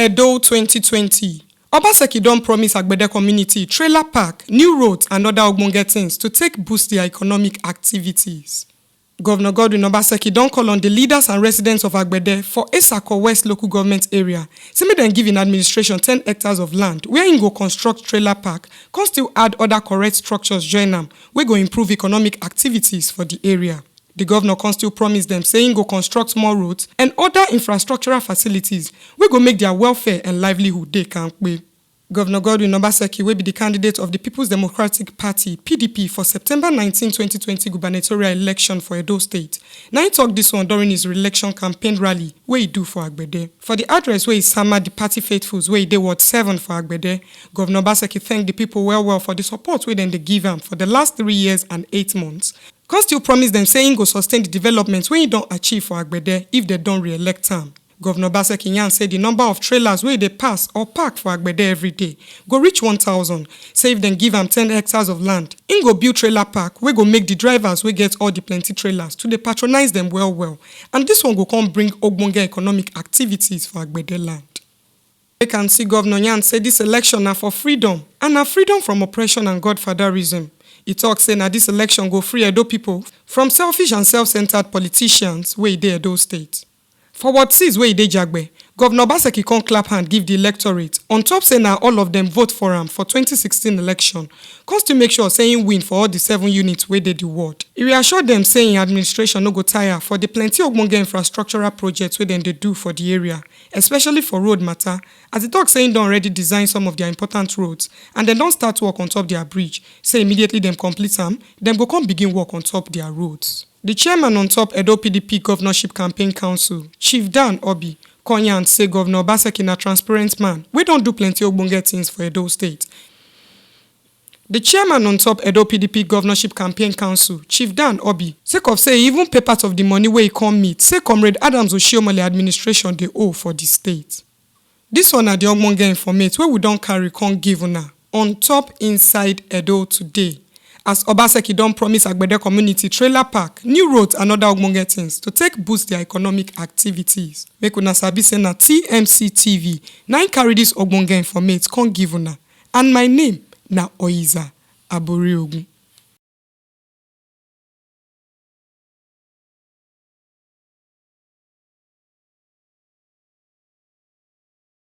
Edo 2020. Obaseki don promise Agbede community trailer park, new roads and other ogbonge things to take boost their economic activities. Governor Godwin Obaseki don call on the leaders and residents of Agbede for Esako West local government area. Say make dem give in administration 10 hectares of land where im go construct trailer park, come still add other correct structures join am wey go improve economic activities for the area. The governor can still promise them saying go construct more roads and other infrastructural facilities wey go make their welfare and livelihood dey kampe. Governor Godwin Obaseki will be the candidate of the People's Democratic Party (PDP) for September 19, 2020 gubernatorial election for Edo State. Now he talked this one during his re-election campaign rally where he do for Agbede. For the address where he summoned the party faithfuls where he did Ward 7 for Agbede, Governor Obaseki thanked the people well for the support wey dem dey give am for the last 3 years and 8 months. Can still promise them saying go sustain the development wey he don achieve for Agbede if they don't re-elect am. Governor Obaseki yarn say the number of trailers wey dey pass or park for Agbede every day go reach 1,000. Say if dem give am 10 hectares of land, im go build trailer park wey go make the drivers wey get all the plenty trailers to dey patronize them well. And this one go come bring ogbonge economic activities for Agbede land. We can see Governor yarn say this election na for freedom and na freedom from oppression and godfatherism. He talk say na this election go free Edo people from selfish and self-centered politicians wey dey Edo State. For Ward 6 wey dey Jagbe, Governor Obaseki come clap hand give the electorate on top say na all of them vote for am for 2016 election. Come still make sure say im win for all the 7 units wey dey the ward. He reassured them say im administration no go tire for the plenty ogbonge infrastructural projects wey dem dey do for the area, especially for road matter, as he talk say im don already design some of their important roads and dem don start work on top their bridge. Say immediately dem complete am, dem go come begin work on top their roads. The chairman on top Edo PDP Governorship Campaign Council, Chief Dan Obi, come yarn say Governor Obaseki na transparent man wey don do plenty ogbonge things for Edo State. The chairman on top Edo PDP Governorship Campaign Council, Chief Dan Obi, sake of say even pay part of the money wey he come meet, say Comrade Adams Oshiomhole administration dey owe for the state. This one na the ogbonge informate wey we don carry come give una on top Inside Edo Today. As Obaseki don promise Agbede community trailer park, new roads and other ogbonge things to take boost their economic activities. Make una sabi say na TMC TV na im carry this ogbonge informate come give una. And my name na Oiza Aboriogun.